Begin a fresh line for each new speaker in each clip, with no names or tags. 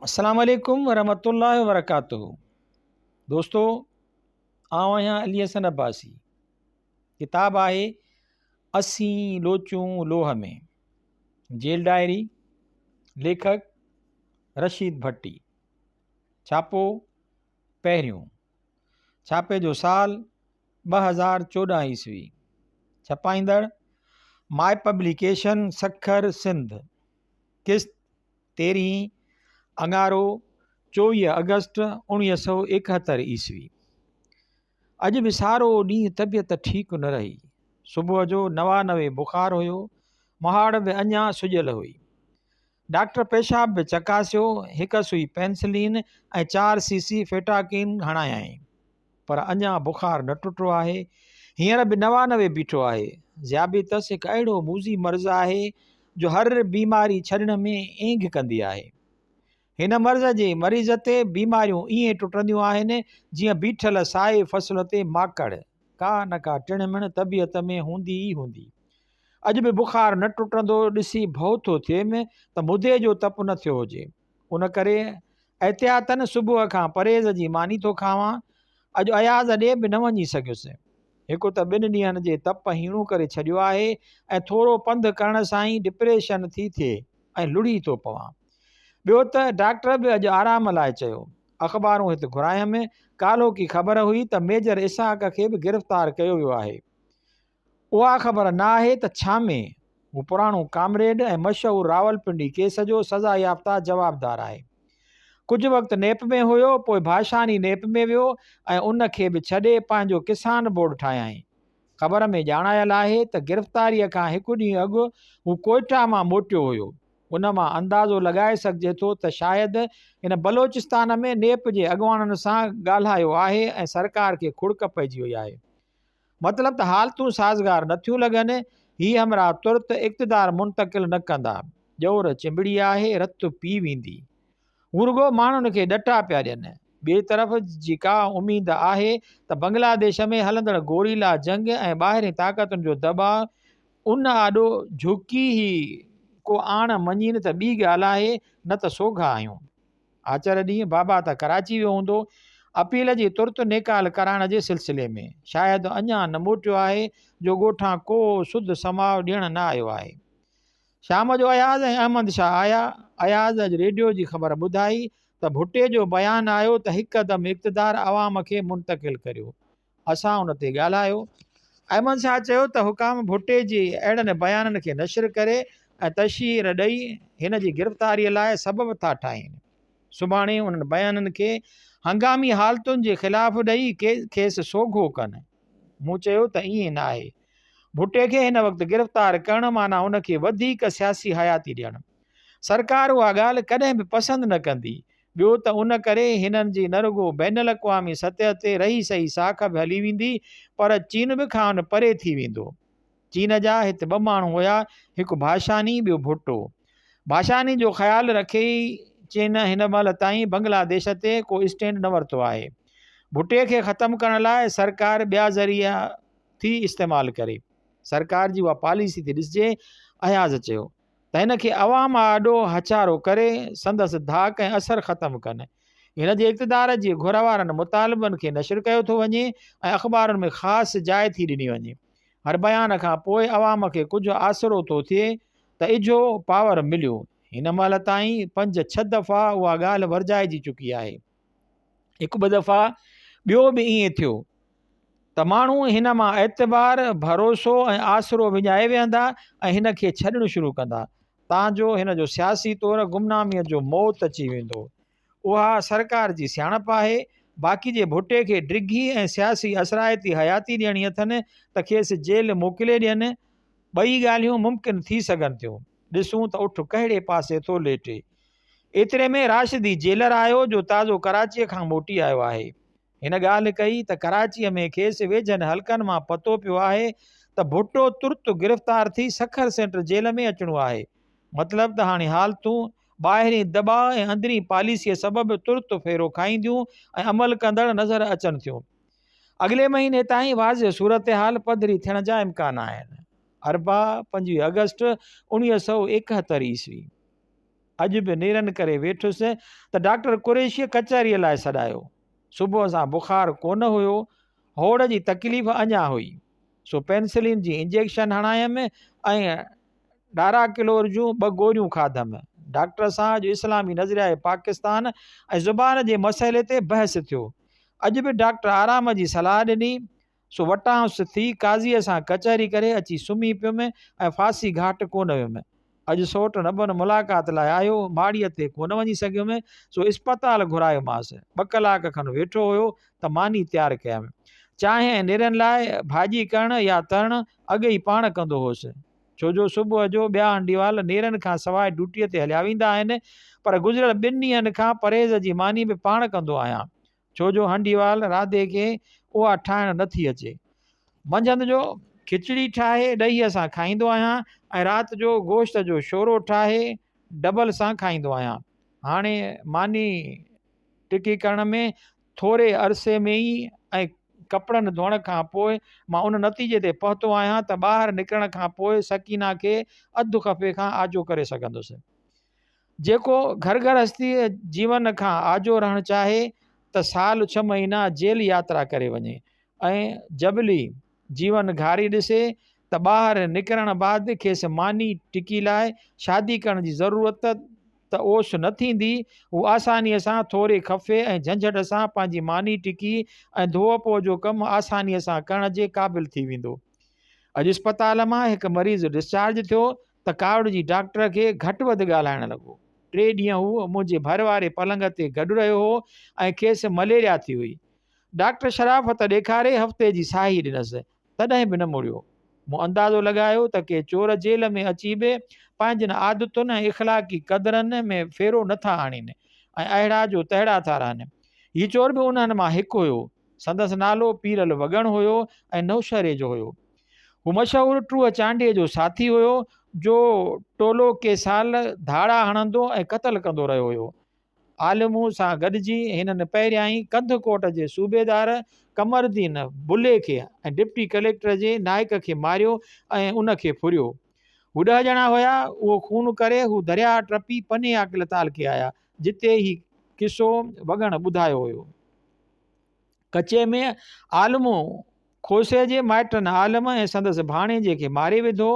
अस्सलाम वालेकुम वरहमतुल्लाहि वबरकातुहू। दोस्तों, आउं आहियां अली हसन अब्बासी। किताब आहे असीं लोचूं लोह में, जेल डायरी, लेखक रशीद भट्टी। छापो पहिरियों, छापे जो साल 2014 ईस्वी। छपाईंदड़ माय पब्लिकेशन सखर सिंध। किस्त 13 अंगारो 24 अगस्त 1971 ईस्वी। अॼु विसारो ॾींहुं तबियत ठीक न रही। सुबुह जो 99 बुखार हुयो, मुहाड़ बि अञा सुॼियल हुई। डॉक्टर पेशाब बि चकासियो, हिकु सुई पेंसिलिन ऐं 4 सीसी फेटाकिन हणायई, पर अञा बुखार न टुटो आहे। हींअर बि 99 बीठो आहे। ज़ियाबितस हिकु अहिड़ो मूज़ी मर्ज़ आहे जो हर बीमारी छॾण में ऐंग कंदी आहे। हिन मर्ज़ जे मरीज़ ते बीमारियूं ईअं टुटंदियूं आहिनि जीअं बीठल साए फ़सुल ते माकड़। का न का टिणमिण तबियत में हूंदी ई हूंदी। अॼु बि बुखार न टुटंदो ॾिसी भउ थो थिएमि त मुदे जो तप न थियो हुजे। उन करे एहतियातन सुबुह खां परहेज़ जी मानी थो खावां। अॼु अयाज़ ॾे बि न वञी सघियुसि। हिकु त 2 ॾींहंनि जे तप हीणो करे छॾियो आहे ऐं थोरो पंधु करण सां ई डिप्रेशन थी थिए ऐं लुड़ी थो पवां। ॿियो त डॉक्टर बि अॼु आराम लाइ चयो। अख़बारूं हिते घुरायमि, कालो की ख़बर हुई त मेजर इसहाक खे बि गिरफ़्तार कयो वियो आहे। उहा ख़बर न आहे त छा में हू पुराणो कामरेड ऐं मशहूरु रावलपिंडी केस जो सज़ा याफ़्ता जवाबदार आहे। कुझु वक़्तु नेप में हुयो, पोइ भाषानी नेप में वियो ऐं उन खे बि छॾे पंहिंजो किसान बोर्ड ठाहियईं। ख़बर में ॼाणायल आहे त गिरफ़्तारीअ खां 1 ॾींहुं अॻु हू कोइटा मां मोटियो हुयो। उन मां अंदाज़ो लॻाए सघिजे थो त शायदि हिन बलोचिस्तान में नेप जे अॻुवाननि सां ॻाल्हायो आहे ऐं सरकार खे खुड़क पइजी वई आहे। मतिलबु त हालतूं साज़गार नथियूं लॻनि। हीअ हमरा तुर्त इक़्तिदार मुंतक़िल न कंदा। ॼोर चिंबड़ी आहे, रत पी वेंदी। हू रुॻो माण्हुनि खे ॾटा पिया ॾियनि। ॿिए तरफ़ जी का उमेद आहे त बांग्लादेश में हलंदड़ गोरीला जंग ऐं ॿाहिरीं ताक़तुनि जो दॿाउ उन आॾो झुकी ई को आण मञीनि त ॿी ॻाल्हि आहे, न त सोघा आहियूं। आचर ॾींहुं बाबा त कराची वियो हूंदो अपील जी तुर्त निकाल कराइण जे सिलसिले में। शायदि अञा न मोटियो आहे जो ॻोठां को सुध समाव ॾियणु न आयो आहे। शाम जो अयाज़ ऐं अहमद शाह आया। अयाज़ अॼु रेडियो जी ख़बर ॿुधाई त भुट्टे जो बयानु आयो त हिकदमि इक़्तिदार अवाम खे मुंतक़िल करियो। असां उन ते ॻाल्हायो। अहमद शाह चयो त हुकाम भुट्टे जी अहिड़नि बयाननि खे नशर करे ऐं तशहीर ॾेई हिन जी गिरफ़्तारीअ लाइ सबबु था ठाहिनि। सुभाणे उन्हनि बयाननि खे हंगामी हालतुनि जे ख़िलाफ़ु ॾेई खेसि सोघो कनि। मूं चयो त ईअं न आहे। भुट्टे खे हिन वक़्तु गिरफ़्तार करणु माना उनखे वधीक सियासी हयाती ॾियणु। सरकार उहा ॻाल्हि कॾहिं बि पसंदि न कंदी। ॿियो त उन करे हिननि जी न रुॻो बैनुल अक़वामी सतह ते रही सही साख बि हली वेंदी, पर चीन बि खां परे थी वेंदो। चीन जा हिते 2 माण्हू हुया, हिकु भाषानी, ॿियो भुट्टो। भाषानी जो ख़्यालु रखे ई चीन हिन महिल ताईं बांग्लादेश ते को स्टैंड न वरितो आहे। भुट्टे खे ख़तमु करण लाइ सरकार ॿिया ज़रिया थी इस्तेमालु करे। सरकार जी उहा पॉलिसी थी ॾिसिजे। अयाज़ चयो त हिन खे अवाम आॾो हचारो करे संदसि धाक ऐं असरु ख़तमु कनि। हिन जे इक़्तिदार जी घुर वारनि मुतालबनि खे नशर कयो थो वञे ऐं अख़बारुनि में ख़ासि जाइ थी ॾिनी वञे। हर बयान खां पोइ अवाम खे कुझु आसिरो थो थिए त इझो पावर मिलियो। हिन महिल ताईं 5-6 दफ़ा उहा ॻाल्हि वरजाइजी चुकी आहे। 1-2 दफ़ा ॿियो बि ईअं थियो त माण्हू हिन मां एतबार, भरोसो ऐं आसिरो विञाए वेहंदा ऐं हिन खे छॾणु शुरू कंदा, ताजो हिन जो सियासी तौरु गुमनामीअ जो मौत अची वेंदो। उहा सरकार जी सियाणप आहे। बाक़ी जे भुट्टे खे डिघी ऐं सियासी असराइती हयाती ॾियणी अथनि त खेसि जेल मोकिले ॾियनि। 2 ॻाल्हियूं मुमकिन थी सघनि थियूं। ॾिसूं त उठ कहिड़े पासे थो लेटे। एतिरे में राशिदी जेलर आयो जो ताज़ो कराचीअ खां मोटी आयो आहे। हिन ॻाल्हि कई त कराचीअ में खेसि वेझनि हल्कनि मां पतो पियो आहे त भुट्टो तुर्त गिरफ़्तार थी सखर सेंटर जेल में अचिणो आहे। मतिलबु त हाणे हालतूं ॿाहिरीं दॿाउ ऐं अंदरीं पॉलिसीअ सबबु तुर्त फेरो खाईंदियूं ऐं अमल कंदड़ नज़र अचनि थियूं। अॻिले महीने ताईं वाज़िह सूरत हाल पधरी थियण जा इम्कान आहिनि। अरबा 25 अगस्त 1971 ईस्वी। अॼु बि नेरनि करे वेठुसि त डॉक्टर कुरैशीअ कचहरीअ लाइ सॾायो। सुबुह सां बुखार कोन हुयो, होड़ जी तकलीफ़ अञा हुई। सो पेंसिलिन जी इंजेक्शन हणायमि ऐं डाराक्लोर जूं 2 गोरियूं खाधमि। डॉक्टर सां अॼु इस्लामी नज़रिया पाकिस्तान ऐं ज़ुबान जे मसइले ते बहस थियो। अॼु बि डॉक्टर आराम जी सलाह ॾिनी। सो वटांसि थी काज़ीअ सां कचहरी करे अची सुम्ही पियुमि ऐं फांसी घाट कोन वियुमि। अॼु सोट नबन मुलाक़ात लाइ आयो, माड़ीअ ते कोन वञी सघियुमि, सो इस्पताल घुरायोमांसि। 2 कलाक खनि वेठो हुयो त मानी तयारु कयमि। चांहि ऐं नेरनि लाइ भाॼी करणु या तरणु अॻु ई पाण कंदो हुउसि, छो जो सुबुह जो ॿिया हंडीवाल नेरनि खां सवाइ ड्यूटीअ ते हलिया वेंदा आहिनि। पर गुज़िरियल 2 ॾींहंनि खां परहेज़ जी मानी बि पाण कंदो आहियां, छो जो हंडीवाल राधे खे उहा ठाहिणु नथी अचे। मंझंदि जो खिचड़ी ठाहे ॾहीअ सां खाईंदो आहियां ऐं राति जो गोश्त जो शोरो ठाहे डबल सां खाईंदो आहियां। हाणे मानी टिकी करण में थोरे अरसे में ई ऐं कपिड़नि धोअण खां पोइ मां उन नतीजे ते पहुतो आहियां त ॿाहिरि निकिरण खां पोइ सकीना खे अधु खफ़े खां आजो करे सघंदुसि। जेको घर गृहस्थी जीवन खां आजो रहणु चाहे त साल 6 महीना जेल यात्रा करे वञे ऐं जबली जीवन घारी ॾिसे त ॿाहिरि निकिरण बाद खेसि मानी टिकी लाइ शादी करण जी ज़रूरत त ओश न थींदी। हू आसानीअ सां थोरे खफ़े ऐं झंझट सां पंहिंजी मानी टिकी ऐं धोअ पोइ जो कमु आसानीअ सां करण जे क़ाबिल थी वेंदो। अॼु इस्पताल मां हिकु मरीज़ डिस्चार्ज थियो त कावड़ जी डॉक्टर खे घटि वधि ॻाल्हाइणु लॻो। 3 ॾींहं हू मुंहिंजे भर वारे पलंग ते गॾु रहियो हो ऐं खेसि मलेरिया थी हुई। डॉक्टर शराफ़त ॾेखारे हफ़्ते जी साही ॾिनसि, तॾहिं बि न मुड़ियो। मूं अंदाज़ो लॻायो त के चोर जेल में अची बि पंहिंजनि आदतुनि ऐं इख़लाक़ी क़दरनि में फेरो नथा आणीनि ऐं अहिड़ा जो तहिड़ा था रहनि। हीउ चोर बि उन्हनि मां हिकु हुयो। संदसि नालो पीरल वॻण हुयो ऐं नौशहरे जो हुयो। हू मशहूरु टूह चांडीअ जो साथी हुयो जो टोलो के साल धाड़ा हणंदो ऐं क़तल कंदो रहियो हुयो। आलिमूं सां गॾिजी हिननि पहिरियां ई कंधकोट जे सूबेदार कमरदीन बुले खे ऐं डिप्टी कलेक्टर जे नाइक खे मारियो ऐं उन खे फुरियो। हू 10 ॼणा हुया। उहो खून करे हू दरिया टपी पने आकिलताल खे आया, जिते ही किसो वॻण ॿुधायो हुयो। कचे में आलमूं खोसे जे माइटनि आलम ऐं संदसि भाणेजे खे मारे विधो।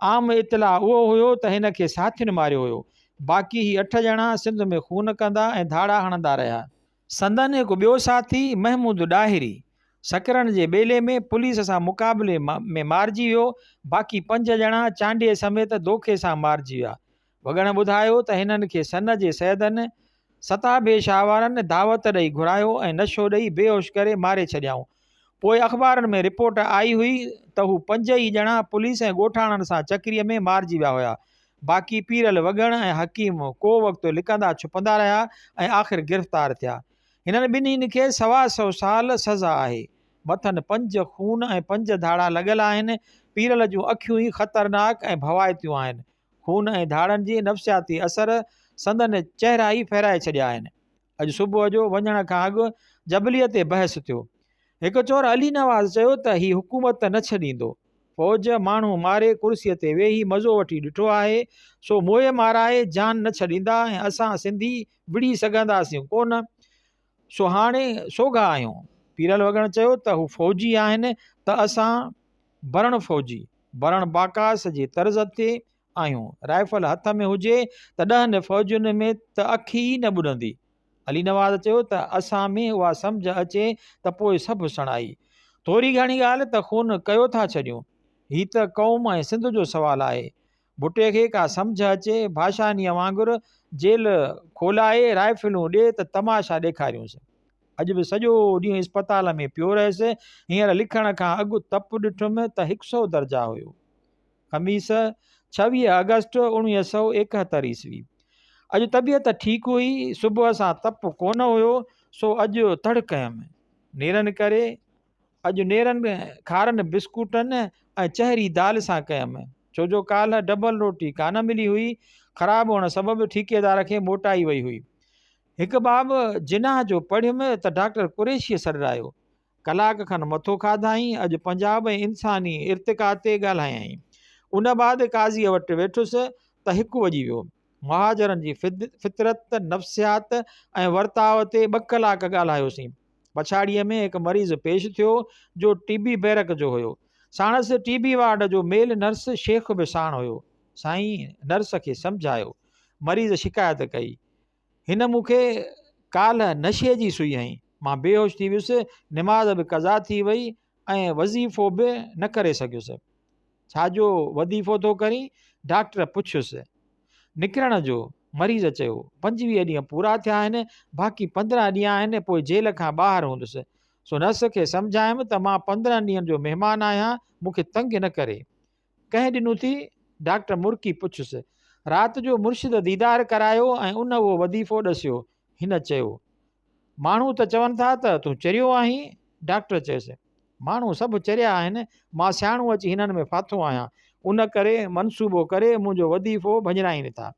आम इतला उहो हुयो त हिन खे साथियुनि मारियो हुयो। बाक़ी ही 8 ॼणा सिंध में खून कंदा ऐं धाड़ा हणंदा रहिया। संदनि हिकु ॿियो साथी महमूद ॾाहिरी सकरन जे ॿेले में पुलिस सां मुक़ाबले में मारिजी वियो। बाक़ी 5 ॼणा चांडीअ समेत दोखे सां मारिजी विया। वॻण ॿुधायो त हिननि खे सन जे सैदनि सताबे शाहवारनि दावत ॾेई घुरायो ऐं नशो ॾेई बेहोश करे मारे छॾियाऊं। पोइ अख़बारनि में रिपोर्ट आई हुई त हू 5 ई ॼणा पुलिस ऐं ॻोठाणनि सां चक्रीअ में मारिजी विया हुया। बाक़ी पीरल वॻण ऐं हकीम को वक़्तु लिकंदा छुपंदा रहिया ऐं आख़िर गिरफ़्तार थिया। हिननि ॿिन्हिनि खे 125 साल सज़ा आहे। मथनि 5 खून ऐं 5 धाड़ा लॻल आहिनि। पीरल जूं अखियूं ई ख़तरनाक ऐं भवाइतियूं आहिनि। खून ऐं धाड़नि जी नफ़्सियाती असर संदनि चहिरा ई फेराए छॾिया आहिनि। अॼु सुबुह जो वञण खां अॻु जबलीअ ते बहस थियो। हिकु चोर अली नवाज़ चयो त ही हुकूमत न छॾींदो। फ़ौज माण्हू मारे कुर्सीअ ते वेही मज़ो वठी ॾिठो आहे, सो मोए माराए जान न छॾींदा ऐं असां सिंधी विड़ी सघंदासीं कोन, सो हाणे सोघा आहियूं। पीरल वॻण चयो त हू फ़ौजी आहिनि त असां भरण फ़ौजी भरण बाकास जे तर्ज़ ते आहियूं। राइफल हथ में हुजे त 10 फ़ौजियुनि में त अखि ई न ॿुॾंदी। अली नवाज़ चयो त असां में उहा सम्झ अचे त पोइ सभु सणाई। थोरी घणी ॻाल्हि त खून कयो था छॾियूं। हीअ त क़ौम ऐं सिंध जो सुवालु आहे। भुटे खे का सम्झ अचे भाषानीअ वांगुरु जेल खोलाए राइफलूं ॾिए त तमाशा ॾेखारियूंसि। अॼु बि सॼो ॾींहुं इस्पताल में पियो रहियसि। हींअर लिखण खां अॻु तपु ॾिठुमि त 100 दर्जा हुयो। ख़मीस 26 अगस्त 1971 ईस्वी। अॼु तबियत ठीकु हुई। सुबुह सां तपु कोन हुयो, सो अॼु तड़ कयमि। नेरनि करे अॼु नेरनि खारनि बिस्कुटनि ऐं चहरी दाल सां कयमि, छो जो काल्ह डबल रोटी कान मिली हुई। ख़राबु हुअण सबबु ठेकेदार खे मोटाई वई हुई। हिकु बाब जिनाह जो पढ़ियुमि त डॉक्टर कुरैशीअ सॾायो। कलाक खनि मथो खाधाई। अॼु पंजाब ऐं इंसानी इर्तिका ते ॻाल्हायई। उन बाद काज़ीअ वटि वेठुसि त 1 वॼी वियो। महाजरनि जी फितरत, नफ़्सियात ऐं वर्ताव ते 2 कलाक ॻाल्हायोसीं। पछाड़ीअ में हिकु मरीज़ पेश थियो जो टीबी बैरक जो हुयो। साणसि टीबी वार्ड जो मेल नर्स शेख बि साण हुयो। साईं नर्स खे सम्झायो। मरीज़ शिकायत कई, हिन मूंखे काल्ह नशे जी सुई हईं, मां बेहोश थी वियुसि, निमाज़ बि क़ज़ा थी वई ऐं वज़ीफ़ो बि न करे सघियुसि। छाजो वज़ीफ़ो थो करीं? डॉक्टर पुछियुसि। निकिरण जो? मरीज़ चयो, 25 ॾींहं पूरा थिया आहिनि, बाक़ी 15 ॾींहं आहिनि, पोइ जेल खां ॿाहिरि हूंदुसि। सो नर्स खे सम्झायमि त मां 15 ॾींहंनि जो महिमान आहियां, मूंखे तंग न करे। कंहिं ॾिनो थी? डॉक्टर मुर्की पुछियुसि। राति जो मुर्शिद दीदार करायो ऐं उन उहो वज़ीफ़ो ॾसियो। हिन चयो, माण्हू त चवनि था त तूं चरियो आहीं। डॉक्टर चयुसि, माण्हू सभु चरिया आहिनि, मां सियाणो अची हिननि में फाथो आहियां, उन करे मनसूबो करे मुंहिंजो वज़ीफ़ो भञिराइनि था।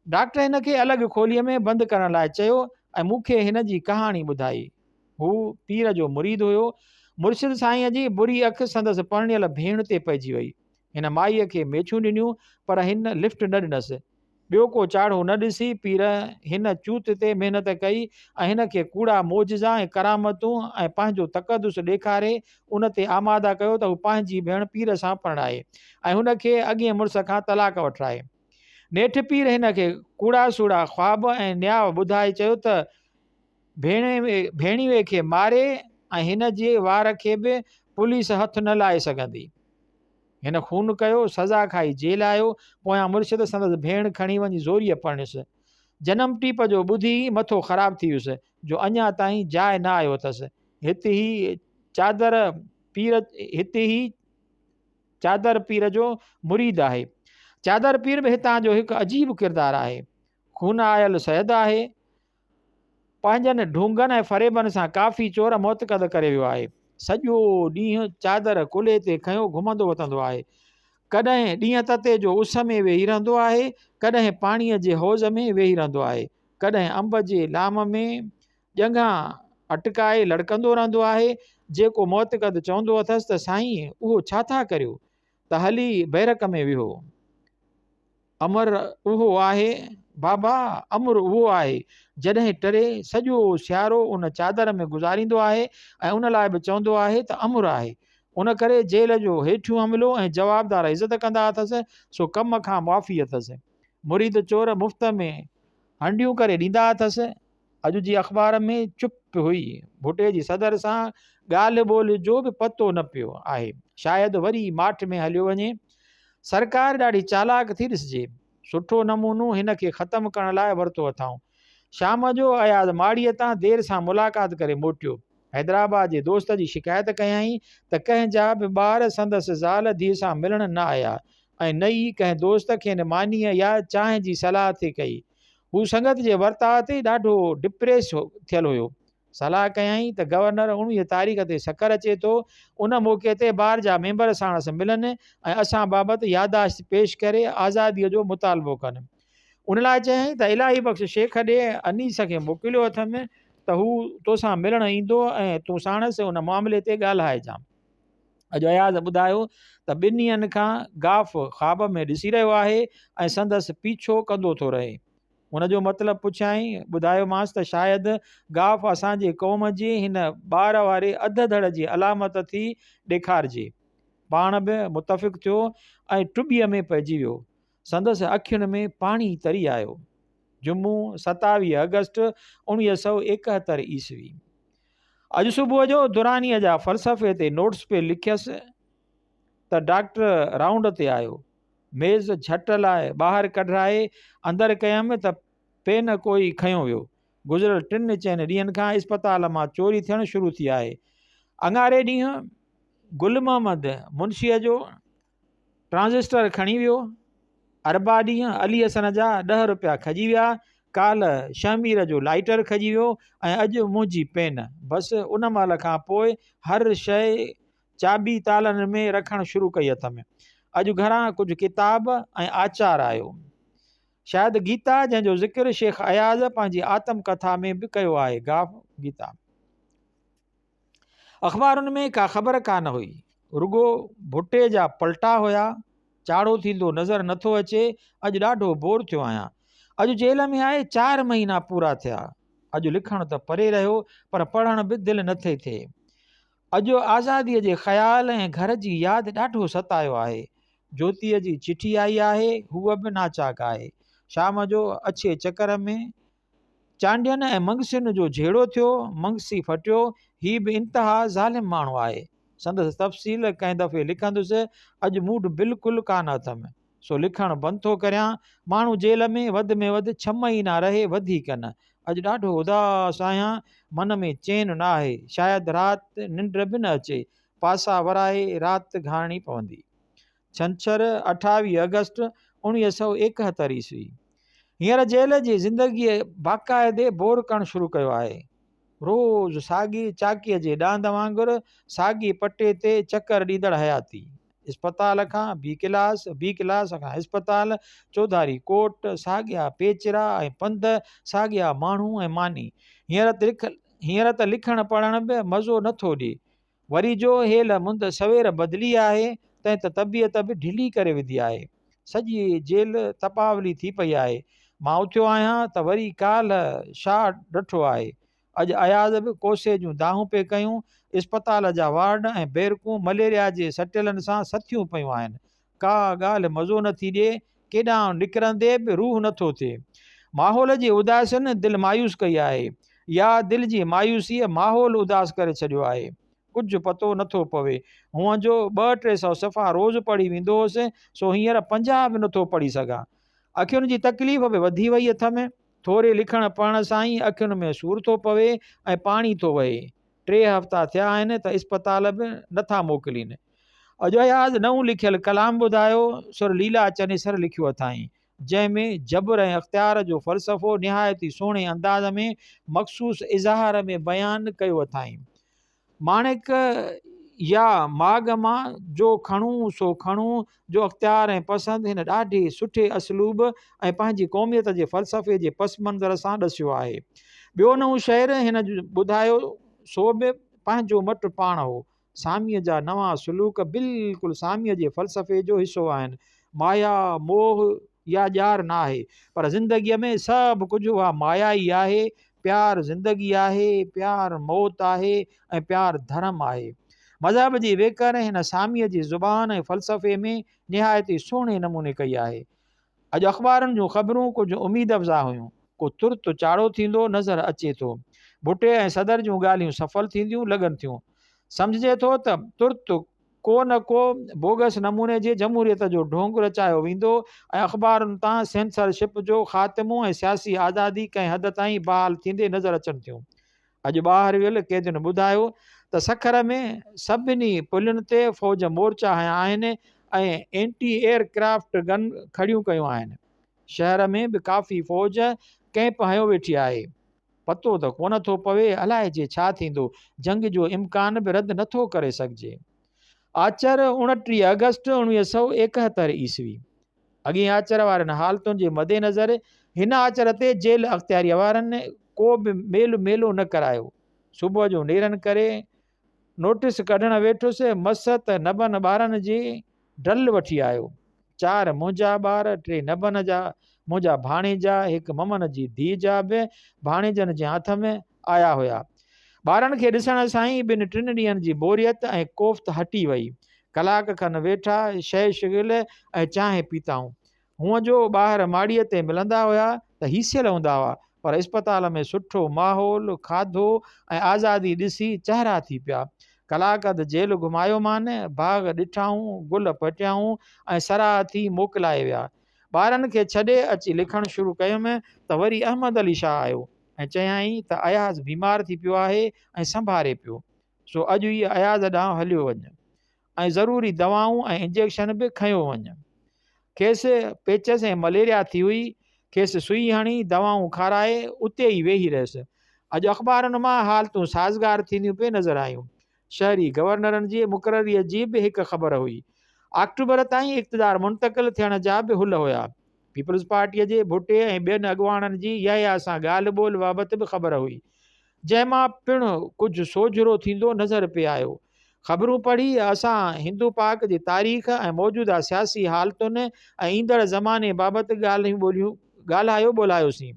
डॉक्टर हिन खे अलॻि खोलीअ में बंदि करण लाइ चयो ऐं मूंखे हिन जी कहाणी ॿुधाई। हू पीर जो मुरीद हुयो। मुर्शिद साईंअ जी बुरी अखि संदसि परणियल भेण ते पइजी वई। हिन माईअ खे मेछूं ॾिनियूं, पर हिन लिफ्ट न ॾिनसि। ॿियो को चाढ़ो न ॾिसी पीर हिन चूत ते महिनत कई ऐं हिन खे कूड़ा मोजिज़ा ऐं करामतूं ऐं पंहिंजो तक़दुस ॾेखारे उन ते आमादा कयो त हू पंहिंजी भेण पीर सां परणाए ऐं हुन खे अॻिए मुड़ुस खां तलाक वठाए। नेठि पीर हिन खे कूड़ा सूड़ा ख्वाब ऐं न्याव ॿुधाए चयो त भेणीअ खे मारे ऐं हिन जे वार खे बि पुलिस हथ न लाहे सघंदी। हिन खून कयो, सज़ा खाई जेल आयो। पोयां मुर्शिद संदसि भेण खणी वञी ज़ोरीअ परणियुसि। जनम टीप जो ॿुधी मथो ख़राबु थी वियुसि जो अञा ताईं जाइ न आयो अथसि। हिते ई चादर पीर जो मुरीद आहे। चादर पीर बि हितां जो हिकु अजीब किरदारु आहे। खून आयल सैद आहे। पंहिंजनि ढूंगनि ऐं फरेबनि सां काफ़ी चोर मुतक़द करे वियो आहे। सॼो ॾींहुं चादर कुल्हे ते खयों घुमंदो वठंदो आहे। कॾहिं ॾींहं तते जो उस में वेही रहंदो आहे, कॾहिं पाणीअ जे हौज़ में वेही रहंदो आहे, कॾहिं अंब जे लाम में ॼंघा अटकाए लड़कंदो रहंदो आहे। जेको मुतक़द चवंदो अथसि त साईं उहो छा था करियो, त हली बैरक में विहो। अमर उहो आहे बाबा, अमर उहो आहे जॾहिं टरे सॼो सियारो उन चादर में गुज़ारींदो आहे ऐं उन लाइ बि चवंदो आहे त अमर आहे। उन करे जेल जो हेठियूं हमिलो ऐं जवाबदार इज़त कंदा अथसि, सो कम खां मुआफ़ी अथसि। मुरीद चोर मुफ़्त में हंडियूं करे ॾींदा अथसि। अॼु जी अख़बार में चुप हुई। भुटे जी सदर सां ॻाल्हि ॿोल्हि जो बि पतो न पियो आहे। शायदि वरी माठ में हलियो वञे। सरकार ॾाढी चालाक थी ॾिसिजे। सुठो नमूनो हिन खे ख़तमु करण लाइ वरितो अथऊं। शाम जो अयाज़ माड़ीअ तां देरि सां मुलाक़ात करे मोटियो। हैदराबाद जे दोस्त जी शिकायत कयईं त कंहिंजा बि ॿार संदसि ज़ाल धीअ सां मिलण न आया ऐं न ई कंहिं दोस्त खे हिन मानीअ या चांहि जी सलाह ते कई। हू संगत जे वर्ताव ते ॾाढो डिप्रेस थियल हुयो। सलाह कयईं त गवर्नर 19 तारीख़ ते सकर अचे थो, उन मौक़े ते ॿार जा मेंबर साणसि मिलनि ऐं असां बाबति यादाश्त पेश करे आज़ादीअ जो मुतालबो कनि। उन लाइ चयईं त इलाही बख़्श शेख ॾे अनीस खे मोकिलियो अथमि त हू तोसां मिलणु ईंदो ऐं तूं साणसि उन मामले ते ॻाल्हाइजांइ। अॼु अयाज़ ॿुधायो त 2 ॾींहंनि खां गाफ़ ख़्वाब में ॾिसी रहियो आहे ऐं संदसि पीछो कंदो थो रहे। हुनजो मतिलबु पुछियईं। ॿुधायोमांसि त शायदि गाफ़ असांजे क़ौम जे हिन ॿार वारे अध धड़ जी अलामत थी ॾेखारिजे। पाण बि मुतफ़िक़ थियो ऐं टुॿीअ में पइजी वियो। संदसि अखियुनि में पाणी तरी आयो। जुमो 27 अगस्त 1971 ईस्वी। अॼु सुबुह जो दुरानीअ जा फ़लसफ़े ते नोट्स पे लिखियसि त डॉक्टर राउंड ते आयो। मेज़ झट लाइ ॿाहिरि कढाए अंदरि कयमि त पेन कोई खयो वियो। गुज़िरियल 3-4 ॾींहंनि खां इस्पताल मां चोरी थियणु शुरू थी आहे। अंगारे ॾींहुं गुल मोहम्मद मुंशीअ जो ट्रांजिस्टर खणी वियो। अरबा ॾींहुं अली हसन जा 10 रुपया खजी विया। काल्ह शमीर जो लाइटर खजी वियो ऐं अॼु मुंहिंजी पेन। बसि उन महिल खां पोइ हर शइ चाबी तालनि में रखणु शुरू कई अथमि। अॼु घरां कुझु किताब ऐं आचार आयो। शायदि गीता, जंहिंजो ज़िक्र शेख अयाज़ पंहिंजी आत्म कथा में बि कयो आहे। गाफ़ गीता। अख़बारुनि में का ख़बर कान हुई, रुगो भुटे जा पलटा हुया। चाड़ो थींदो नज़र नथो अचे। अॼु ॾाढो बोर थियो आहियां। अॼु जेल में आहे 4 महीना पूरा थिया। अॼु लिखण त परे रहियो पर पढ़ण बि दिलि न थी थिए। अॼु आज़ादीअ जे ख़्याल ऐं घर जी यादि ॾाढो सतायो आहे। ज्योतिअ जी चिठी आई आहे, हूअ बि नाचाक आहे। शाम जो अछे चकर में चांडियन ऐं मंगसियुनि जो झेड़ो थियो, मंगसी फटियो। ही बि इंतिहा ज़ालिम माण्हू आहे। संदसि तफ़सील कंहिं दफ़े लिखंदुसि, अॼु मूड बिल्कुलु कान अथमि, सो लिखणु बंदि थो करियां। माण्हू जेल में वधि 6 महीना रहे वधीक न। अॼु ॾाढो उदास आहियां, मन में चैन न आहे। शायदि राति निंड बि न अचे। पासा वराए राति घाणी पवंदी। छंछरु 28 अगस्त 1971 ईस्वी। हींअर जेल जी ज़िंदगीअ बाक़ाइदे बोर करणु शुरू कयो आहे। रोज़ साॻी चाकीअ जे ॾांद वांगुरु साॻी पटे ते चकर ॾींदड़ हयाती। इस्पताल खां बी क्लास खां इस्पताल, चौधारी कोट, साॻिया पेचरा ऐं पंध, साॻिया माण्हू ऐं मानी। हींअर त लिखण पढ़ण बि मज़ो नथो ॾिए। वरी जो हेल मुंद सवेर बदिली आहे, तंहिं त तबियत बि ढिली करे विधी आहे। सॼी जेल तपावली थी पई आहे। मां उथियो आहियां त वरी काल्ह छा ॾिठो आहे। अॼु अयाज़ बि कोसे जूं दाहूं पे कयूं। इस्पताल जा वार्ड ऐं बैरकूं मलेरिया जे सटियलनि सां सथियूं पियूं आहिनि। का ॻाल्हि मज़ो नथी ॾिए। केॾां निकिरंदे बि रूह नथो थिए। माहौल जी उदासियुनि दिलि मायूस कई आहे, या दिलि जी मायूसीअ माहौल उदास करे छॾियो आहे। कुझु पतो नथो पवे। हूअं जो 200-300 सफ़ा रोज़ु पढ़ी वेंदो हुअसि, सो हींअर 50 बि नथो पढ़ी सघां। अखियुनि जी तकलीफ़ बि वधी वई अथमि। थोरे लिखण पढ़ण सां ई अखियुनि में सूर थो पवे ऐं पाणी थो वहे। 3 हफ़्ता थिया आहिनि त इस्पताल बि नथा मोकिलीनि। अॼु अयाज़ नऊं लिखियल कलाम ॿुधायो, सुर लीला चनेसर लिखियो अथाईं, जंहिंमें जबर ऐं अख़्तियार जो फ़लसफ़ो निहायती सुहिणे अंदाज़ में मख़सूस इज़हार में बयानु कयो अथाईं। माणिक या माग मां जो खणूं सो खणूं, जो अख़्तियार ऐं पसंदि हिन ॾाढे सुठे असलूब ऐं पंहिंजी क़ौमियत जे फ़लसफ़े जे पस मंज़र सां ॾसियो आहे। ॿियो नऊं शहर हिन जो ॿुधायो, सो बि पंहिंजो मटु पाण हो। सामीअ जा नवां सलूक बिल्कुलु सामीअ जे फ़लसफ़े जो हिसो आहिनि। माया मोह या ॼार न आहे, पर ज़िंदगीअ में सभु कुझु उहा माया ई आहे। प्यार ज़िंदगी आहे, प्यार मौत आहे ऐं प्यार धर्म आहे। मज़हब जी वेकर हिन सामीअ जी ज़ुबान ऐं फ़लसफ़े में निहायती सुहिणे नमूने कई आहे। अॼु अख़बारुनि जूं ख़बरूं कुझु उमेद अफ़ज़ा हुयूं। को तुर्त चाढ़ो थींदो नज़र अचे थो। भुटे ऐं सदर जूं ॻाल्हियूं सफल थींदियूं लॻनि थियूं। सम्झिजे थो त तुर्त को न को बोगस नमूने जे जमहूरियत जो ढोंग रचायो वेंदो ऐं अख़बारुनि तां सेंसरशिप जो ख़ात्मो ऐं सियासी आज़ादी कंहिं हद ताईं बहाल थींदे नज़र अचनि थियूं। अॼु ॿाहिरि वियल कैदियुनि ॿुधायो त सखर में सभिनी पुलियुनि ते फ़ौज मोर्चा हया आहिनि ऐं एंटी एयरक्राफ्ट गन खड़ियूं कयूं आहिनि। शहर में बि काफ़ी फ़ौज कैंप हयो वेठी आहे। पतो त कोन थो पवे अलाए जे छा थींदो। जंग जो इम्कान बि रद्द नथो करे सघिजे। आचर 29 अगस्त 1971 ईस्वी। अॻे आचर वारनि हालतुनि जे मदेनज़र हिन आचर ते जेल अख़्तियारीअ वारनि को बि मेलो न करायो। सुबुह जो नेरनि करे नोटिस कढणु वेठुसि, मस त नबन ॿारनि जी ढल वठी आयो। 4 मुंहिंजा ॿार, 3 नबन जा, मुंहिंजा भाणेजा, 1 ममन जी धीउ जा बि भाणेजनि जे हथ में आया हुया। ॿारनि खे ॾिसण सां ई 2-3 ॾींहंनि जी बोरियत ऐं कोफ़्त हटी वई। कलाक खनि वेठा, शइ शिगिल ऐं चांहि पीताऊं। हूअं जो ॿाहिरि माड़ीअ ते मिलंदा हुआ त हीसियल हूंदा हुआ, पर इस्पताल में सुठो माहौल, खाधो ऐं आज़ादी ॾिसी चहिरा थी पिया। कलाक अधु जेल घुमायो मान, बाग़ ॾिठाऊं, गुल पटियाऊं ऐं सराह थी मोकिलाए विया। ॿारनि खे छॾे अची लिखणु शुरू कयुमि त वरी अहमद अली शाह आयो ऐं चयाईं त अयाज़ बीमार थी पियो आहे ऐं संभारे पियो, सो अॼु ई अयाज़ ॾांहुं हलियो वञु ऐं ज़रूरी दवाऊं ऐं इंजेक्शन बि खयो वञु। खेसि पेचस ऐं मलेरिया थी हुई। खेसि सुई हणी दवाऊं खाराए उते ई वेही रहियसि। अॼु अख़बारुनि मां हालतूं साज़गार थींदियूं पिए नज़र आयूं। शहरी गवर्नरनि जी मुक़ररीअ जी बि हिकु ख़बर हुई। अक्टूबर ताईं इक़्तिदार मुंतक़िल थियण जा बि हुल हुया। पीपल्स पार्टीअ जे भुटे ऐं ॿियनि अॻुवाणनि जी यहया सां ॻाल्हि ॿोल बाबति बि ख़बर हुई, जंहिंमां पिणु कुझु सोझिरो थींदो नज़र पिए आयो। ख़बरूं पढ़ी असां हिंदू पाक जी तारीख़ ऐं मौजूदा सियासी हालतुनि ऐं ईंदड़ ज़माने बाबति ॻाल्हायो ॿोलायोसीं।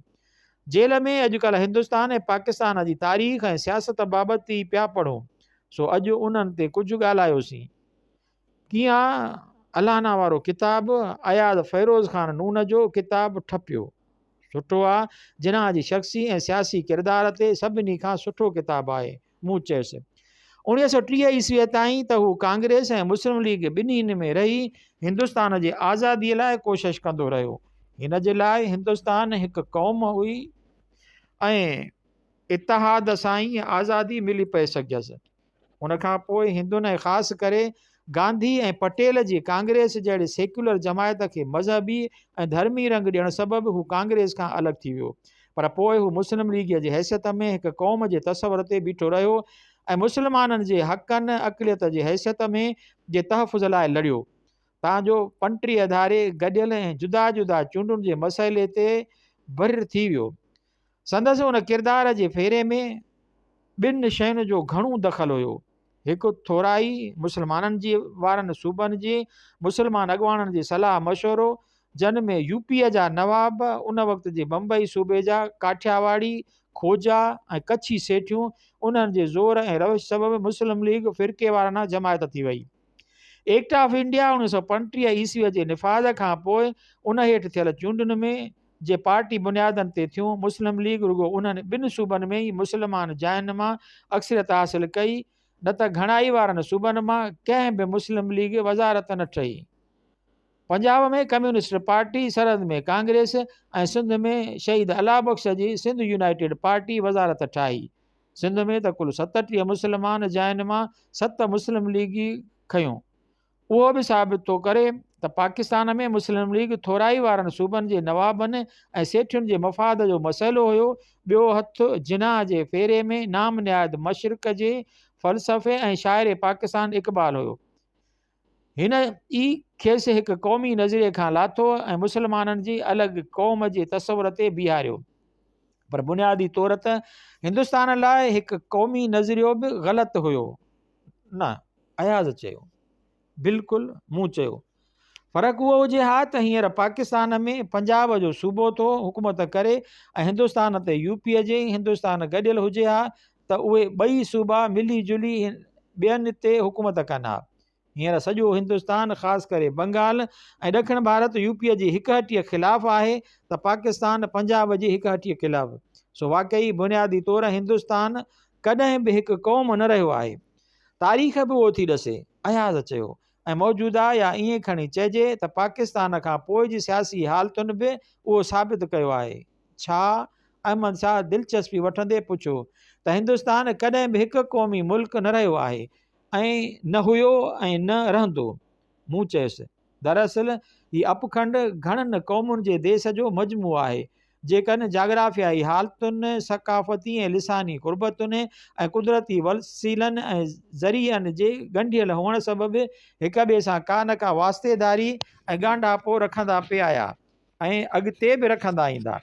जेल में अॼुकल्ह हिंदुस्तान ऐं पाकिस्तान जी तारीख़ ऐं सियासत बाबति ई पिया पढ़ूं, सो अॼु उन्हनि ते कुझु ॻाल्हायोसीं। कीअं अलाहना वारो किताबु अयाद फ़ैरोज़ ख़ान नून जो किताबु ठपियो। सुठो आहे, जिन्हां जी शख़्सी ऐं सियासी किरदार ते सभिनी खां सुठो किताबु आहे। मूं चयुसि 1930 ईस्वीअ ताईं त हू कांग्रेस ऐं मुस्लिम लीग ॿिन्हिनि में रही हिंदुस्तान जे आज़ादीअ लाइ कोशिशि कंदो रहियो। हिन जे लाइ हिंदुस्तान हिकु क़ौम हुई ऐं इतिहाद सां ई आज़ादी मिली पए सघियसि। उनखां पोइ हिंदुनि ऐं ख़ासि करे गांधी ऐं पटेल जी कांग्रेस जहिड़ी सेक्युलर जमायत खे मज़हबी ऐं धर्मी रंग ॾियणु सबबि हू कांग्रेस खां अलॻि थी वियो। पर पोइ हू मुस्लिम लीग जी हैसियत में हिकु क़ौम जे तसवर ते बीठो रहियो ऐं मुस्लमाननि जे हक़नि अक़लियत जी हैसियत में जे तहफ़ुज़ लाइ लड़ियो। तव्हांजो पंटीह धारे गॾियल ऐं जुदा जुदा चूंडुनि जे मसइले ते भर थी वियो। संदसि उन किरदार जे फेरे में ॿिनि शयुनि जो घणो दख़ल हुयो। हिकु थोराई मुस्लमाननि जी वारनि सूबनि जी मुस्लमान अॻुवाणनि जी सलाह मशवरो, जन में यूपीअ जा नवाब, उन वक़्त जे बम्बई सूबे जा काठियावाड़ी, खोजा ऐं कच्छी सेठियूं, उन्हनि जे ज़ोर ऐं रविश सबबि मुस्लिम लीग फ़िरके वाराना जमायत थी वई। एक्ट ऑफ इंडिया 1935 ईस्वीअ जे निफ़ाज़ खां पोइ उन हेठि थियल चूंडुनि में जे पार्टी बुनियादनि ते थियूं, मुस्लिम लीग रुगो उन्हनि ॿिनि सूबनि में ई मुस्लमान जाइनि मां अक्सरियत हासिल कई, न त घणाई वारनि सूबनि मां कंहिं बि मुस्लिम लीग वज़ारत न ठही। पंजाब में कम्यूनिस्ट पार्टी, सरहद में कांग्रेस ऐं सिंध में शहीद अला बख्श जी सिंध यूनाइटेड पार्टी वज़ारत ठाही। सिंध में त कुल 37 मुस्लमान जाइनि मां 7 मुस्लिम लीगी खयूं। उहो बि साबित थो करे त पाकिस्तान में मुस्लिम लीग थोराई वारनि सूबनि जे नवाबनि ऐं सेठियुनि जे मफ़ाद जो मसइलो हुयो। ॿियो हथु जिनाह जे फेरे में नाम निहायत मशरिक़ जे फ़लसफ़े ऐं शाइर पाकिस्तान इक़बाल हुयो। हिन ई खेसि हिकु क़ौमी नज़रिए खां लाथो ऐं मुस्लमाननि जी अलॻि क़ौम जे तसवर ते बीहारियो। पर बुनियादी तौर ते हिंदुस्तान लाइ हिकु क़ौमी नज़रियो बि ग़लति हुयो। न, अयाज़ चयो, बिल्कुलु मूं चयो। फ़र्क़ु उहो हुजे हा त हींअर पाकिस्तान में पंजाब जो सूबो थो हुकूमत करे ऐं हिंदुस्तान ते यूपीअ जे हिंदुस्तान गॾियल हुजे हा त उहे ॿई सूबा मिली जुली ॿियनि ते हुकूमत कनि हा। हींअर सॼो हिंदुस्तान ख़ासि करे बंगाल ऐं ॾखिण भारत यूपीअ जी हिकहटीअ ख़िलाफ़ु आहे त पाकिस्तान पंजाब जी हिकहटीअ ख़िलाफ़ु। सो वाक़ई बुनियादी तौरु हिंदुस्तान कॾहिं बि हिकु क़ौम न रहियो आहे। तारीख़ बि उहो थी ॾसे, अयाज़ चयो। ऐं मौजूदा या ईअं खणी चइजे त पाकिस्तान खां पोइ जी सियासी हालतुनि बि उहो साबित कयो आहे। छा? अहमद शाह दिलचस्पी वठंदे पुछियो त हिंदुस्तान कॾहिं बि हिकु क़ौमी मुल्क न रहियो आहे ऐं न हुयो ऐं न रहंदो। मूं चयुसि दरअसल हीउ अपखंड घणनि क़ौमुनि जे देश जो मजमू आहे, जेकॾहिं जाग्राफियाई हालतुनि, सक़ाफ़ती ऐं लिसानी क़ुर्बतुनि ऐं कुदरती वसीलनि ऐं ज़रियनि जे ॻंढियल हुअण सबबि हिक ॿिए सां का न का वास्तेदारी ऐं ॻांढापो रखंदा पिया आया ऐं अॻिते बि रखंदा ईंदा।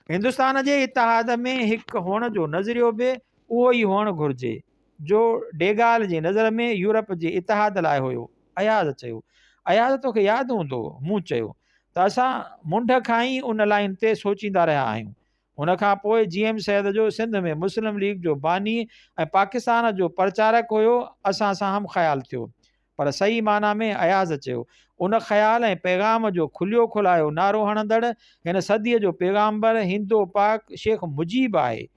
हिंदुस्तान जे इतिहाद में हिकु हुअण जो नज़रियो बि उहो ई हुअणु घुरिजे जो डेगाल जे नज़र में यूरोप जे इतिहाद लाइ हुयो। अयाज़ चयो। अयाज़ तोखे यादि हूंदो, मूं चयो, त असां मुंड खां ई उन लाइन ते सोचींदा रहिया आहियूं। उनखां पोइ GM सैद जो सिंध में मुस्लिम लीग जो बानी ऐं पाकिस्तान जो प्रचारक हुयो, असां सां हम ख़्यालु थियो। पर सही माना में अयाज़ चयो, उन ख़्याल ऐं पैगाम जो खुलियो खुलायो नारो हणंदड़ हिन सदीअ जो पैगाम्बर हिंदो पाक शेख मुजीब आहे।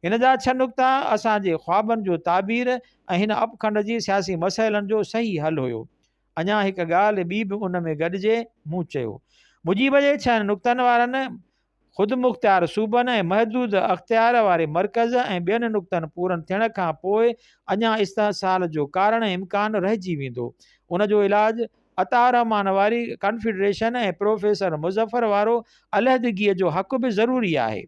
हिन जा 6 नुक़्ता असांजे ख़्वाबनि जो ताबीर ऐं हिन अपखंड जी सियासी मसइलनि जो सही हल हुयो। अञा हिकु ॻाल्हि ॿी बि उन में गॾिजे, मूं चयो। मुजीब जे 6 नुक़्तनि वारनि ख़ुदि मुख़्तियार सूबनि ऐं महदूद अख़्तियार वारे मर्कज़ ऐं ॿियनि नुक़्तनि पूरनि थियण खां पोइ अञा इस्तेहसाल जो कारण ऐं इम्कान रहिजी वेंदो। उन जो इलाजु अता रहमान वारी कॉन्फिडरेशन ऐं प्रोफेसर मुज़फ़र वारो अलहदगीअ जो हक़ बि ज़रूरी आहे।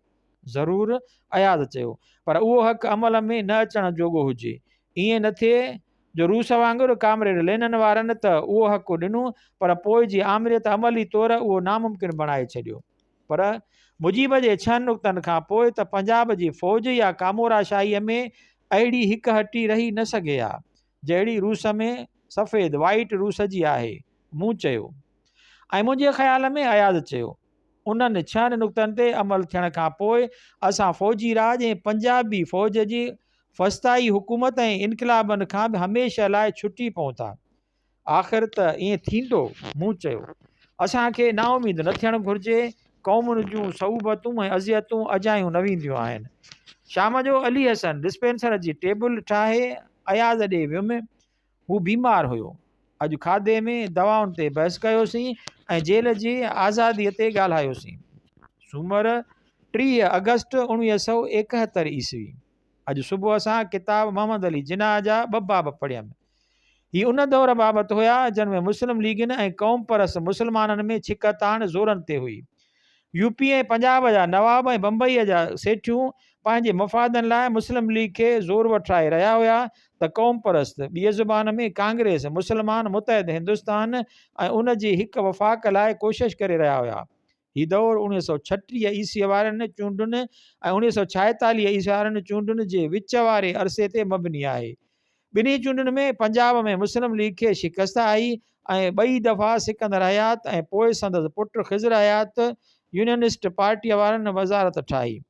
ज़रूरु, अयाज़ चयो, पर उहो हक़ अमल में न अचण जोॻो हुजे। ईअं न थिए जो रूस वांगुरु कामरेड लेनिन वारनि त उहो हक़ ॾिनो पर पोइ जी आमरियत अमली तौरु उहो नामुमकिन बणाए छॾियो। पर मुजीब जे 6 नुक़्तनि खां पोइ त पंजाब जी फ़ौज या कामोराशाहीअ में अहिड़ी हिकहटी रही न सघे हा जहिड़ी रूस में सफ़ेद वाइट रूस जी आहे। मूं चयो। ऐं मुंहिंजे ख़्याल में अयाज़ चयो, उन्हनि 6 नुक़्तनि ते अमल थियण खां पोइ असां फ़ौजी राज ऐं पंजाबी फ़ौज जी फ़स्ताई हुकूमत ऐं इनक़लाबनि खां बि हमेशह लाइ छुटी पऊं था। आख़िर त ईअं थींदो, मूं चयो। असांखे नाउमीद न थियणु घुरिजे। क़ौमुनि जूं सहूबतूं ऐं अज़ियतूं अजायूं न वेंदियूं आहिनि। शाम जो अली हसन डिस्पेंसर जी टेबल ठाहे अयाज़ ॾे वियुमि। हू बीमार हुयो। अॼु खाधे में दवाउनि ते बहस कयोसीं ऐं जेल जी आज़ादीअ ते ॻाल्हायोसीं। सूमर 30 अगस्त 1971 ईस्वी। अॼु सुबुह असां किताब मोहम्मद अली जिन्ना जा 2 बाब पढ़ियमि। हीअ उन दौर बाबति हुया जिन में मुस्लिम लीगनि ऐं क़ौम परस्त मुस्लमाननि में छिकताण ज़ोरनि ते हुई। यूपी ऐं पंजाब जा नवाब ऐं बम्बईअ जा सेठियूं पंहिंजे मफ़ादनि लाइ मुस्लिम लीग खे ज़ोर वठाए रहिया हुया त क़ौम परस्त ॿिए ज़ुबान में कांग्रेस मुस्लमान मुतहद हिंदुस्तान ऐं उन जी हिकु वफ़ाक़ लाइ कोशिशि करे रहिया हुया। हीउ दौरु 1936 ईस्वीअ वारनि चूंडुनि ऐं 1946 ईस्वी वारनि चूंडुनि जे विच वारे अरसे ते मबनी आहे। ॿिन्ही चूंडुनि में पंजाब में मुस्लिम लीग खे शिकस्त आई ऐं 2 दफ़ा सिकंदर हयात ऐं पोइ संदसि पुटु ख़िज़र हयात यूनियनिस्ट पार्टीअ वारनि वज़ारत ठाही।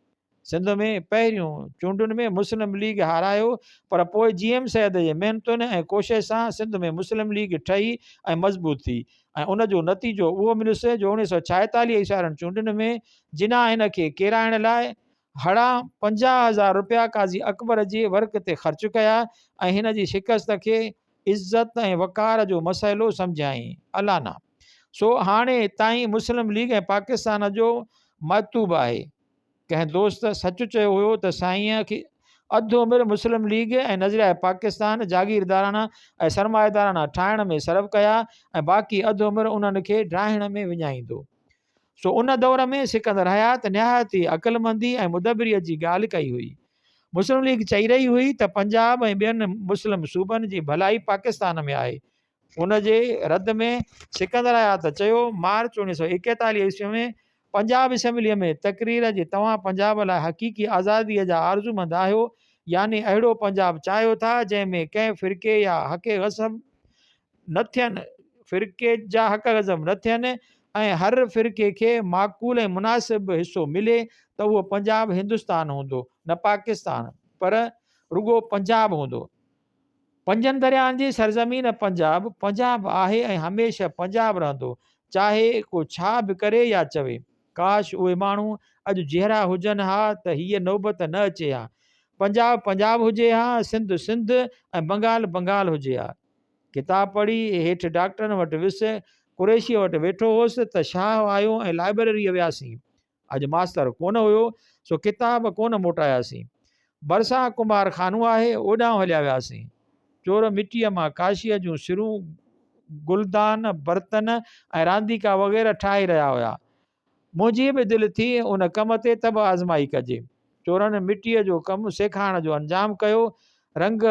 सिंध में पहिरियों चूंडुनि में मुस्लिम लीग हारायो, पर पोइ GM सैद जे महिनतुनि ऐं कोशिश सां सिंध में मुस्लिम लीग ठही ऐं मज़बूत थी ऐं उन जो नतीजो उहो मिलियुसि जो 1946 ईस्वी वारनि चूंडुनि में जिन्ना हिन खे केराइण लाइ हड़ा 50,000 रुपया काज़ी अकबर जे वर्क ते ख़र्च कया ऐं हिन जी शिकस्त खे इज़त ऐं वक़ार जो मसइलो सम्झाई अलाना। सो हाणे ताईं मुस्लिम लीग ऐं पाकिस्तान जो मतूब आहे। कंहिं दोस्त सच चयो हुयो त साईंअ खे अधु उमिरि मुस्लिम लीग ऐं नज़रिया पाकिस्तान जागीरदाराना ऐं सरमाएदाराना ठाहिण में सरफ़ कया ऐं बाक़ी अधु उमिरि उन्हनि खे ड्राहिण में विञाईंदो। सो उन दौर में सिकंदर हयात निहायत ई अक़लमंदी ऐं मुदबरीअ जी ॻाल्हि कई हुई। मुस्लिम लीग चई रही हुई त पंजाब ऐं ॿियनि मुस्लिम सूबनि जी भलाई पाकिस्तान में आहे। उन जे रद में सिकंदर हयात चयो, मार्च 1941 ईस्वी में पंजाब असेंबलीअ में तक़रीर जे तव्हां पंजाब लाइ हक़ीक़ी आज़ादीअ जा आरज़ूमंद आहियो, यानी अहिड़ो पंजाब चाहियो था जंहिंमें कंहिं फ़िरके या हक़ ग़ज़ब न थियनि, फ़िरके जा हक़ ग़ज़ब न थियनि ऐं हर फ़िरके खे माक़ूल ऐं मुनासिब हिसो मिले, त उहो पंजाब हिंदुस्तान हूंदो, न पाकिस्तान, पर रुगो पंजाब हूंदो। 5 दरियाहनि जी सरज़मीन पंजाब, पंजाब आहे ऐं हमेशह पंजाब रहंदो, चाहे को छा बि करे या चवे। काश उहे माण्हू अॼु जहिड़ा हुजनि हा त हीअ नौबत न अचे हा। पंजाब पंजाब हुजे हा, सिंध सिंध ऐं बंगाल बंगाल हुजे हा। किताब पढ़ी हेठि डॉक्टरनि वटि वियुसि, कुरैशीअ वटि वेठो हुउसि त शाह आयो ऐं लाइब्रेरीअ वियासीं। अॼु मास्तर कोन हुयो, सो किताब कोन मोटायासीं। भरिसां कुमार खानो आहे, ओॾां हलिया वियासीं। चोर मिटीअ मां काशीअ जूं सिरूं, गुलदान, बर्तन ऐं रांदीका वग़ैरह ठाहे रहिया हुया। मुंहिंजी बि दिलि थी उन कम ते तब आज़माई कजे। चोरनि मिटीअ जो कमु सेखारण जो अंजाम कयो। रंग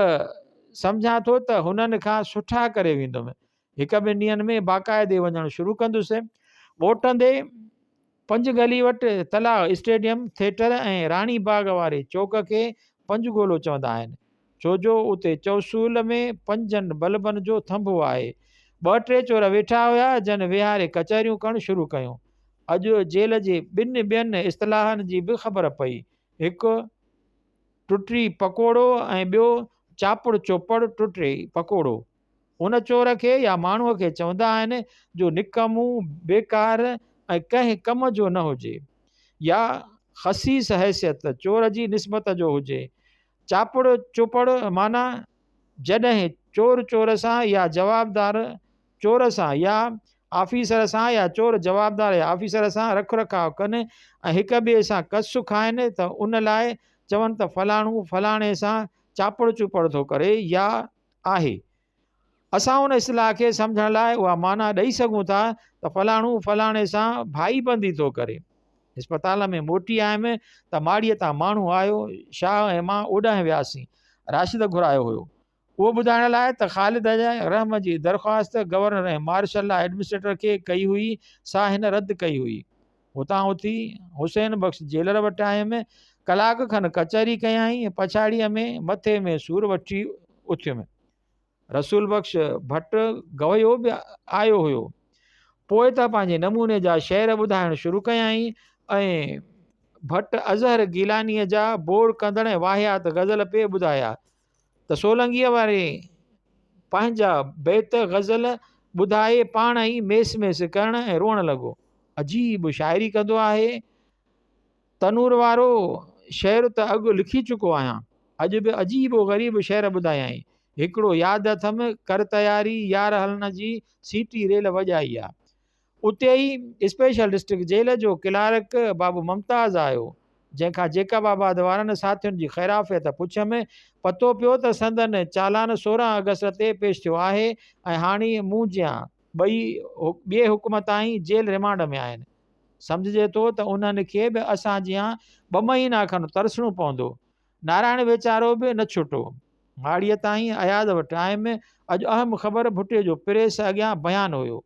सम्झां थो त हुननि खां सुठा करे वेंदुमि। 1-2 ॾींहंनि में बाक़ाइदे वञणु शुरू कंदुसि। मोटंदे 5 गली वटि तलाउ स्टेडियम, थिएटर ऐं राणी बाग वारे चौक खे पंजगोलो चवंदा आहिनि, छो जो उते चौसूल में 5 बल्बनि जो थंभो आहे। 2-3 चोर वेठा हुया जन विहारे कचहरियूं करणु शुरू कयूं। अॼु जेल जे 2 ॿियनि इस्तिलाहनि जी बि ख़बर पई, हिकु टुटी पकोड़ो ऐं ॿियो चापुड़ चोपड़ टुटी पकोड़ो। उन चोर खे या माण्हूअ खे चवंदा आहिनि जो निकमू, बेकार ऐं कंहिं कम जो न हुजे, या ख़सीस हैसियत चोर जी निस्बत जो हुजे। चापुड़ चोपड़ माना जॾहिं चोर चोर सां या जवाबदार चोर सां या ऑफिसर सां या चोर जवाबदार या ऑफिसर सां रख रखाव कनि ऐं हिक ॿिए सां कस खाइनि त उन लाइ चवनि त फलाणू फलाणे सां चापुड़ चुपड़ थो करे या आहे। असां उन इस्तिलाह खे सम्झण लाइ उहा माना ॾेई सघूं था त फलाणू फलाणे सां भाईबंदी थो करे। इस्पताल में मोटी आयमि त माड़ीअ तां माण्हू आयो। शाह ऐं मां ओॾां वियासीं। राशिद घुरायो हुयो। उहो ॿुधाइण लाइ त ख़ालिद रहम जी दरख़्वास्त गवर्नर ऐं मार्शल एडमिनिस्ट्रेटर खे कई हुई, सा हिन रद्द कई हुई। हुतां उथी हुसैन बख़्श जेलर वटि आयुमि। कलाक खनि कचहरी कयाई, पछाड़ीअ में मथे में सूर वठी उथियुमि। रसूल बख़्श भट्ट गवयो बि आयो हुयो। पोइ त पंहिंजे नमूने जा शेर ॿुधाइणु शुरू कयाई ऐं भट अज़हर गिलानीअ जा बोर कंदड़ वाहियात गज़ल पे ॿुधाया त सोलंगीअ वारे पंहिंजा बैत गज़ल ॿुधाए पाण ई मेस मेस करण ऐं रोअण लॻो। अजीब शाइरी कंदो आहे। तनूर वारो शेर त अॻु लिखी चुको आहियां, अॼु बि अजीब ग़रीब शेर ॿुधायई। हिकिड़ो यादि अथमि, कर तयारी यार हलण जी सीटी रेल वॼाई आहे। उते ई स्पेशल डिस्ट्रिक्ट जेल जो क्लार्क बाबू मुमताज़ आयो, जंहिंखां जेकाबाद वारनि साथियुनि जी ख़ैराफ़ियत पुछियमि। पतो पियो त संदन चालान 16 अगस्त ते पेश थियो आहे ऐं हाणे मूं जियां ॿिए हुकुम ताईं जेल रिमांड में आहिनि। सम्झिजे थो त उन्हनि खे बि असां जियां 2 महीना खनि तरसणो पवंदो। नारायण वीचारो बि न छुटो, माड़ीअ ताईं अयाद वटि आयुमि। अॼु अहम ख़बर भुटे जो प्रेस अॻियां बयानु हुयो।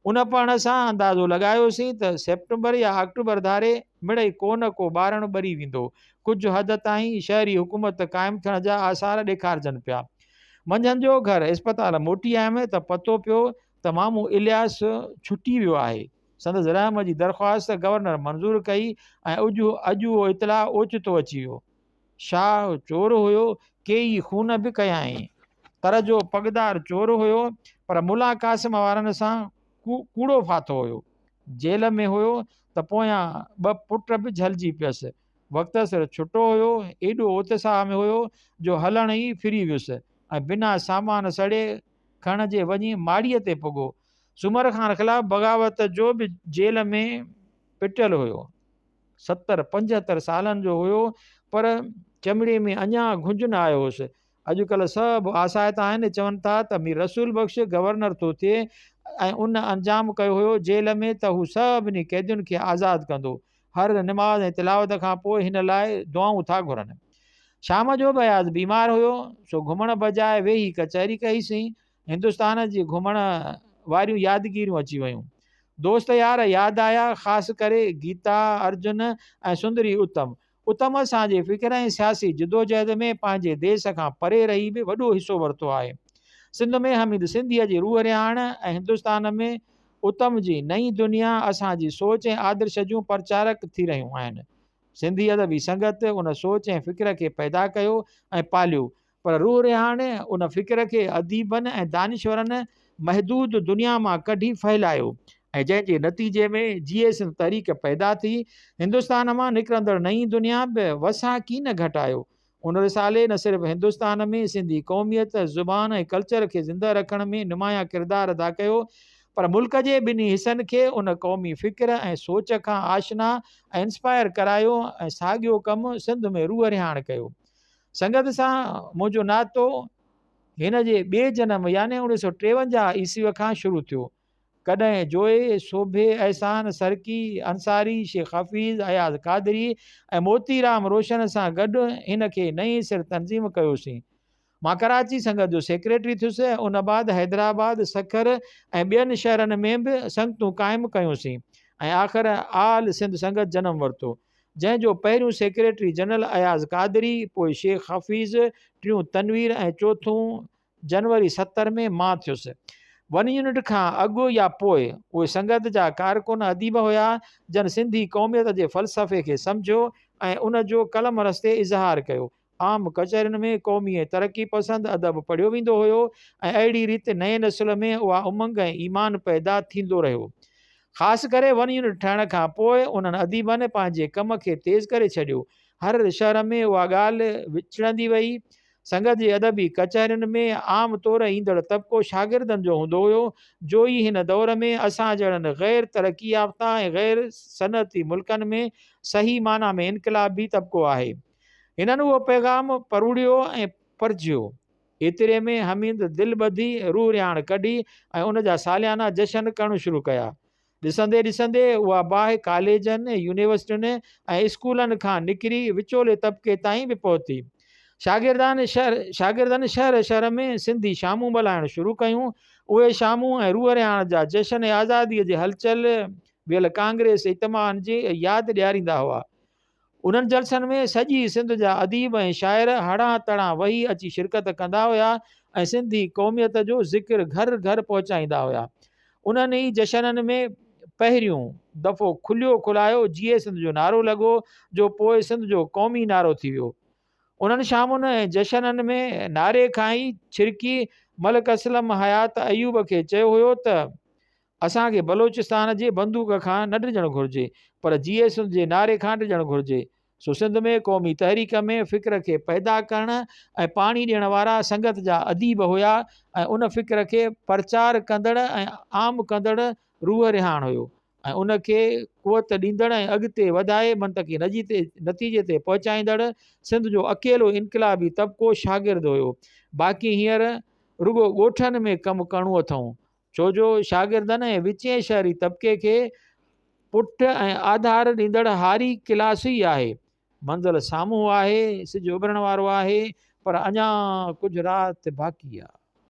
उन पण सां अंदाज़ो लॻायोसीं त सेप्टेंबर या अक्टूबर धारे मिड़ई को न को ॿारणु ॿरी वेंदो। कुझु हद ताईं शहरी हुकूमत क़ाइमु थियण जा आसार ॾेखारजनि पिया। मंझंदि जो घर इस्पताल मोटी आयुमि त पतो पियो त मामू इलियास छुटी वियो आहे। संदसि रहम जी दरख़्वास्त गवर्नर मंज़ूर कई ऐं अॼु उहो इतला ओचितो अची वियो। शाह चोर हुयो, केई खून बि कयाई। तर जो पगदार चोर हुयो, पर मुला क़ासिम वारनि सां कूड़ो फाथो हुयो। जेल में हुयो त पोयां 2 पुट बि झलिजी पियसि। वक़्त सिर छुटो हुयो, एॾो उत्साह में हुयो जो हलण ई फिरी वियुसि ऐं बिना सामान सड़े खण जे वञी माड़ीअ ते पुॻो। सुमर ख़ान ख़िलाफ़ बग़ावत जो बि जेल में पिटियल हुयो। 70-75 सालनि जो हुयो, पर चमड़े में अञा घुंझ न आयो हुउसि। अॼुकल्ह सभु आसाइता आहिनि, चवनि था त मीर रसूल बख़्श गवर्नर थो थिए ऐं उन अंजाम कयो हुयो जेल में त हू सभिनी कैदियुनि खे आज़ादु कंदो। हर निमाज़ ऐं तिलावत खां पोइ हिन लाइ दुआऊं था घुरनि। शाम जो बि अयाज़ बीमार हुयो, सो घुमण बजाए वेही कचहरी कईसीं। हिंदुस्तान जी घुमण वारियूं यादगिरियूं अची वियूं। दोस्त यार यादि आया, ख़ासि करे गीता, अर्जुन ऐं सुंदरी उत्तम असांजे फ़िक्र ऐं सियासी जिदोजहद में पंहिंजे देश खां परे रही बि वॾो हिसो वरितो आहे। सिंध में हमीद सिंधीअ जी रूह रिहाण ऐं हिंदुस्तान में उत्तम जी नई दुनिया असांजी सोच ऐं आदर्श जूं प्रचारक थी रहियूं आहिनि। सिंधी अदबी संगत उन सोच ऐं फ़िक्र खे पैदा कयो ऐं पालियो, पर रूह रिहाण उन फ़िक्र खे अदीबनि ऐं दानिश्वरनि महदूद दुनिया मां कढी फहिलायो ऐं जंहिंजे नतीजे में GS तहरीक पैदा थी। हिंदुस्तान मां निकिरंदड़ नई दुनिया बि वसा की न घटायो। उन रिसाले न सिर्फ़ु हिंदुस्तान में सिंधी क़ौमियत, ज़ुबान ऐं कल्चर खे ज़िंदा रखण में नुमाया किरदारु अदा कयो, पर मुल्क जे ॿिन्ही हिसनि खे उन क़ौमी फ़िक्र ऐं सोच खां आशना ऐं इंस्पायर करायो ऐं साॻियो कमु सिंध में रूह रिहाण कयो। संगत सां मुंहिंजो नातो हिन जे ॿिए जनम यानी 1953 ईस्वीअ खां शुरू थियो। कॾहिं जोए, शोभे, एहसान सरकी, अंसारी, शेख हफ़ीज़, अयाज़ कादरी ऐं मोतीराम रोशन सां गॾु हिन खे नई सिर तनज़ीम कयोसीं। मां कराची संगत जो सेक्रेटरी थियुसि। उन बाद हैदराबाद, सखर ऐं ॿियनि शहरनि में बि संगतूं क़ाइमु कयूंसीं ऐं आख़िर आल सिंध संगत जनम वरितो, जंहिंजो पहिरियों सेक्रेटरी जनरल अयाज़ कादरी, पोइ शेख हफ़ीज़, टियों तनवीर ऐं चोथों जनवरी 70 में मां थियुसि। 1 यूनिट खां अॻु या पोइ उहे संगत जा कारकुन अदीब हुया, जन सिंधी क़ौमियत जे फ़लसफ़े खे सम्झो ऐं उन जो कलम रस्ते इज़हार कयो। आम कचहरियुनि में क़ौमी ऐं तरक़ी पसंद अदब पढ़ियो वेंदो हुयो ऐं अहिड़ी रीति नए नस्ल में उहा उमंग ऐं ईमान पैदा थींदो रहियो। ख़ासि करे 1 यूनिट ठहण खां पोइ उन्हनि अदीबनि पंहिंजे कम खे तेज़ करे छॾियो। हर शहर में उहा ॻाल्हि विछड़ंदी वई। संगत जी अदबी कचहरियुनि में आम तौरु ईंदड़ तबिको शागिर्दनि जो हूंदो हुयो, जो ई हिन दौर में असां जहिड़नि गैर तरक़ी याफ़्ता ऐं गैर सनअती मुल्कनि में सही माना में इनकलाबी तबिको आहे। हिननि उहो पैगाम परूड़ियो ऐं परजियो। एतिरे में हमीद दिलि ॿधी रूह रिहाण कढी ऐं उन जा सालियाना जशन करणु शुरू कया। ॾिसंदे ॾिसंदे उहा बाहि कॉलेजनि, यूनिवर्सिटियुनि ऐं स्कूलनि खां निकिरी विचोले तबिके ताईं बि पहुती। शागिर्दनि शहर शहर में सिंधी शामूं मल्हाइणु शुरू कयूं। उहे शामूं ऐं रूह रिहाण जा जशन ऐं आज़ादीअ जे हलचल वियल कांग्रेस इतमाद जी यादि ॾियारींदा हुआ। उन्हनि जलसनि में सॼी सिंध जा अदीब ऐं शाइर हड़ा तड़ा वही अची शिरकत कंदा हुया ऐं सिंधी क़ौमियत जो ज़िक्र घर घर पहुचाईंदा हुया। उन्हनि ई जशननि में पहिरियों दफ़ो खुलियो खुलायो जीए सिंध जो नारो लॻो, जो पोइ सिंध जो क़ौमी नारो थी वियो। उन्हनि शामुनि ऐं जशननि में नारे खां ई छिरकी मलिक असलम हयात अयूब खे चयो हुयो त असांखे बलोचिस्तान जे बंदूक खां न ॾिजणु घुरिजे, पर जीए सिंध जे नारे खां ॾिजणु घुरिजे। सो सिंध में क़ौमी तहरीक में फ़िक्र खे पैदा करण ऐं पाणी ॾियण वारा संगत जा अदीब हुया ऐं उन फ़िक्र खे प्रचार कंदड़ ऐं आम कंदड़ रूह रिहाण हुयो ऐं उनखे क़ुवत ॾींदड़ ऐं अॻिते वधाए मंतक़ी नतीजे ते पहुचाईंदड़ सिंध जो अकेलो इनक़लाबी तबिको शागिर्द हुयो। बाक़ी हींअर रुगो ॻोठनि में कमु करिणो अथऊं, छो जो शागिर्दनि ऐं विचें शहरी तबिके खे पुठ ऐं आधार ॾींदड़ हारी क्लास ई आहे। मंज़िल साम्हूं आहे, सिॼ उभरण वारो आहे, पर अञा कुझु राति बाक़ी आहे।